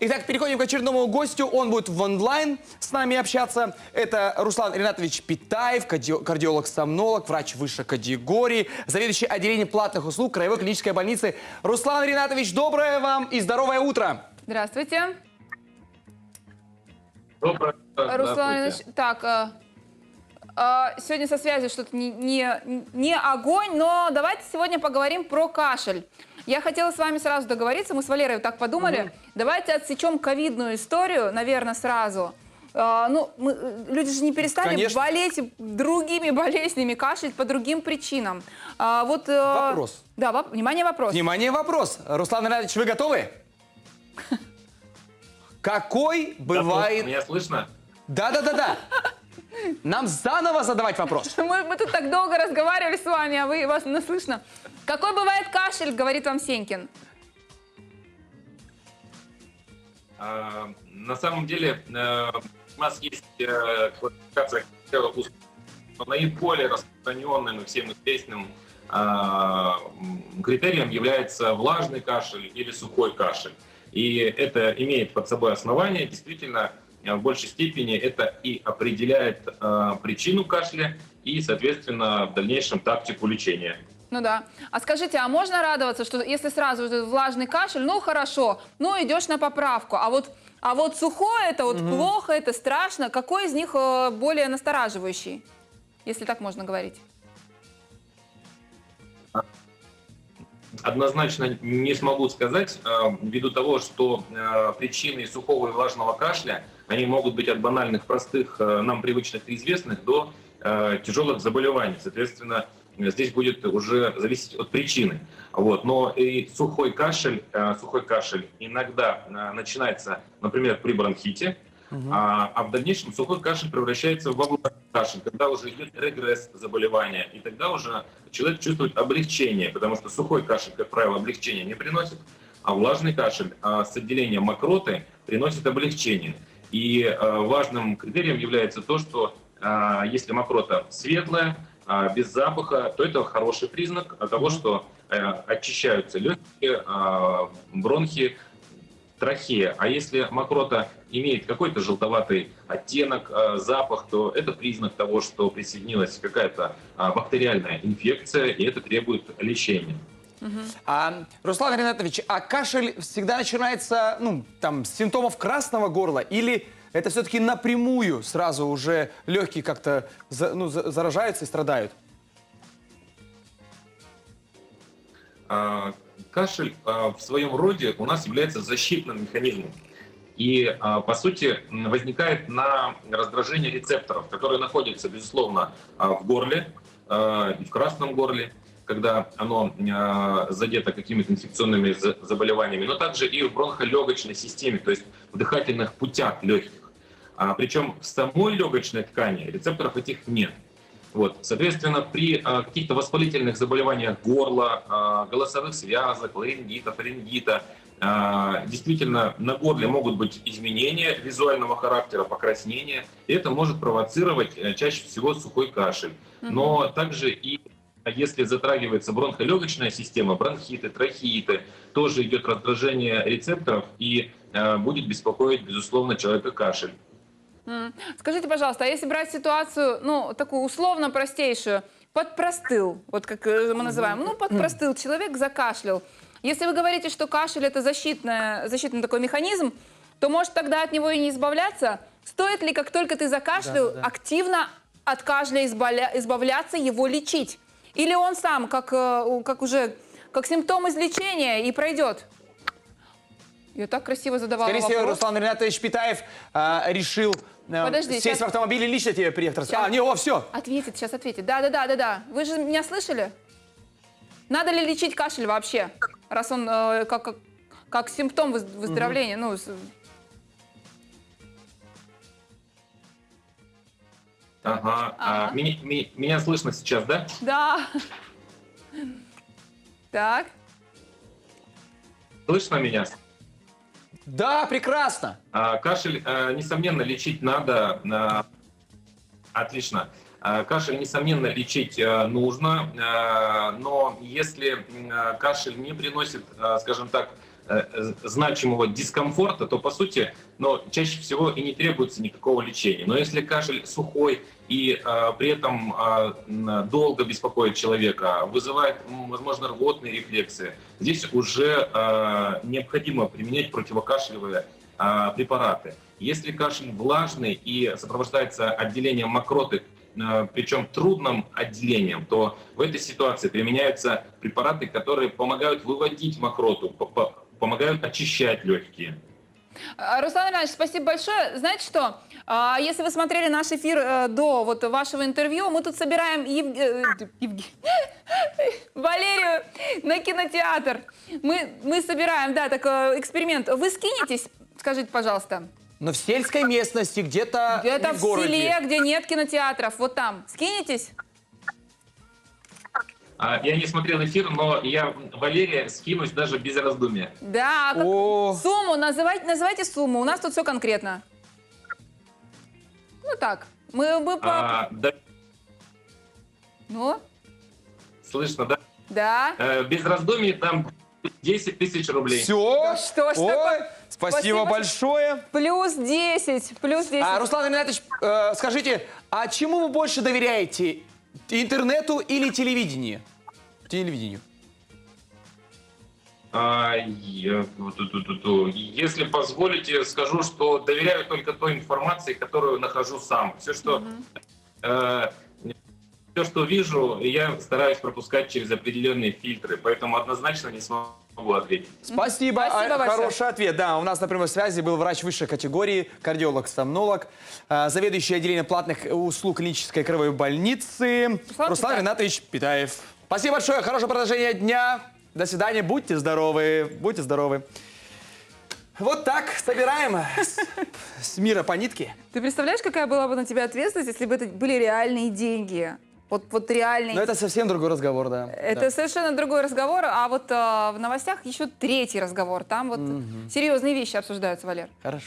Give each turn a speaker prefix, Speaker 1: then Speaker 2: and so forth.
Speaker 1: Итак, переходим к очередному гостю. Он будет в онлайн с нами общаться. Это Руслан Ринатович Питаев, кардиолог-сомнолог, врач высшей категории, заведующий отделением платных услуг Краевой клинической больницы. Руслан Ринатович, доброе вам и здоровое утро.
Speaker 2: Здравствуйте.
Speaker 3: Доброе утро.
Speaker 2: Руслан Ильич, так, сегодня со связью что-то не огонь, но давайте сегодня поговорим про кашель. Я хотела с вами сразу договориться, мы с Валерой так подумали. Давайте отсечем ковидную историю, наверное, сразу. Люди же не перестали
Speaker 1: Конечно.
Speaker 2: болеть другими болезнями, кашлять по другим причинам.
Speaker 1: Вопрос.
Speaker 2: Да, внимание, вопрос.
Speaker 1: Внимание, вопрос. Руслан Ринатович, вы готовы? Какой бывает...
Speaker 3: Меня слышно?
Speaker 1: Да. Нам заново задавать вопрос.
Speaker 2: Мы тут так долго разговаривали с вами, а вас не слышно. Какой бывает кашель, говорит вам Сенькин?
Speaker 3: На самом деле у нас есть классификация наиболее распространенным и всем известным критерием является влажный кашель или сухой кашель. И это имеет под собой основание, действительно, в большей степени это и определяет причину кашля и, соответственно, в дальнейшем тактику лечения.
Speaker 2: Ну да. А скажите, а можно радоваться, что если сразу же влажный кашель, ну хорошо, ну идешь на поправку, а вот сухое это вот плохо, это страшно, какой из них более настораживающий, если так можно говорить?
Speaker 3: Однозначно не смогу сказать, ввиду того, что причины сухого и влажного кашля, они могут быть от банальных, простых, нам привычных и известных, до тяжелых заболеваний. Соответственно, здесь будет уже зависеть от причины. Вот. Но и сухой кашель иногда начинается, например, при бронхите, а в дальнейшем сухой кашель превращается в влажный кашель, когда уже идет регресс заболевания, и тогда уже человек чувствует облегчение, потому что сухой кашель, как правило, облегчения не приносит, а влажный кашель с отделением мокроты приносит облегчение. И важным критерием является то, что если мокрота светлая, без запаха, то это хороший признак того, что очищаются легкие, бронхи, трахея. А если мокрота имеет какой-то желтоватый оттенок, запах, то это признак того, что присоединилась какая-то бактериальная инфекция, и это требует лечения.
Speaker 1: Руслан Ринатович, а кашель всегда начинается, с симптомов красного горла, или это все-таки напрямую сразу уже легкие как-то заражаются и страдают?
Speaker 3: Кашель в своем роде у нас является защитным механизмом. И, по сути, возникает на раздражение рецепторов, которые находятся, безусловно, в горле и в красном горле, когда оно задето какими-то инфекционными заболеваниями, но также и в бронхолегочной системе, то есть в дыхательных путях легких. Причем в самой легочной ткани рецепторов этих нет. Вот. Соответственно, при каких-то воспалительных заболеваниях горла, голосовых связок, ларингита, действительно на горле могут быть изменения визуального характера, покраснения, и это может провоцировать чаще всего сухой кашель. Но также и если затрагивается бронхолегочная система, бронхиты, трахеиты, тоже идет раздражение рецепторов и будет беспокоить, безусловно, человека кашель.
Speaker 2: Скажите, пожалуйста, а если брать ситуацию, такую условно простейшую, подпростыл, вот как мы называем, подпростыл, человек закашлял. Если вы говорите, что кашель это защитный такой механизм, то может тогда от него и не избавляться? Стоит ли, как только ты закашлял, активно от кашля избавляться, его лечить? Или он сам, как симптом излечения и пройдет? Я так красиво задавала
Speaker 1: Скорее всего,
Speaker 2: вопрос.
Speaker 1: Руслан Ринатович Питаев решил сесть в автомобиль и лично тебе приехать. Все.
Speaker 2: Ответит, сейчас ответит. Да. Вы же меня слышали? Надо ли лечить кашель вообще? Раз он как симптом выздоровления.
Speaker 3: Меня слышно сейчас, да?
Speaker 2: Да. Так.
Speaker 3: Слышно меня?
Speaker 1: Да, прекрасно.
Speaker 3: Кашель, несомненно, лечить надо. Отлично. Кашель, несомненно, лечить нужно, но если кашель не приносит, скажем так, значимого дискомфорта, то, по сути, чаще всего и не требуется никакого лечения. Но если кашель сухой и при этом долго беспокоит человека, вызывает, возможно, рвотные рефлексы, здесь уже необходимо применять противокашлевые препараты. Если кашель влажный и сопровождается отделением мокроты, причем трудным отделением, то в этой ситуации применяются препараты, которые помогают выводить мокроту, помогают очищать легкие.
Speaker 2: Руслан Иванович, спасибо большое. Знаете что, если вы смотрели наш эфир до вот вашего интервью, мы тут собираем Валерию на кинотеатр. Мы собираем, да, такой эксперимент. Вы скинетесь, скажите, пожалуйста.
Speaker 1: Но в сельской местности, где-то
Speaker 2: Где-то
Speaker 1: в
Speaker 2: в
Speaker 1: городе.
Speaker 2: селе, где нет кинотеатров, вот там. Скинетесь?
Speaker 3: Я не смотрел эфир, но я, Валерия, скинусь даже без раздумия.
Speaker 2: Да,
Speaker 1: О.
Speaker 2: сумму, называйте сумму, у нас тут все конкретно. Ну так, мы
Speaker 3: Да,
Speaker 2: Ну,
Speaker 3: слышно, да?
Speaker 2: да.
Speaker 3: Без раздумий там 10 тысяч рублей.
Speaker 1: Все.
Speaker 2: Что ж
Speaker 1: Ой,
Speaker 2: такое?
Speaker 1: спасибо
Speaker 2: Спасибо.
Speaker 1: большое.
Speaker 2: Плюс 10, плюс 10.
Speaker 1: Руслан Ринатович, скажите, а чему вы больше доверяете? Интернету или телевидению? Телевидению.
Speaker 3: Если позволите, скажу, что доверяю только той информации, которую нахожу сам. Все, что вижу, я стараюсь пропускать через определенные фильтры, поэтому однозначно не смогу ответить.
Speaker 1: Спасибо.
Speaker 2: Спасибо большое.
Speaker 1: Хороший ответ. Да, у нас на прямой связи был врач высшей категории, кардиолог-сомнолог, заведующий отделением платных услуг клинической краевой больницы Руслан Ринатович Питаев. Спасибо большое. Хорошего продолжения дня. До свидания. Будьте здоровы. Будьте здоровы. Вот так собираем с мира по нитке.
Speaker 2: Ты представляешь, какая была бы на тебя ответственность, если бы это были реальные деньги? Вот реальные.
Speaker 1: Но это совсем другой разговор, да.
Speaker 2: Это совершенно другой разговор, а вот в новостях еще третий разговор. Там вот серьезные вещи обсуждаются, Валер.
Speaker 1: Хорошо.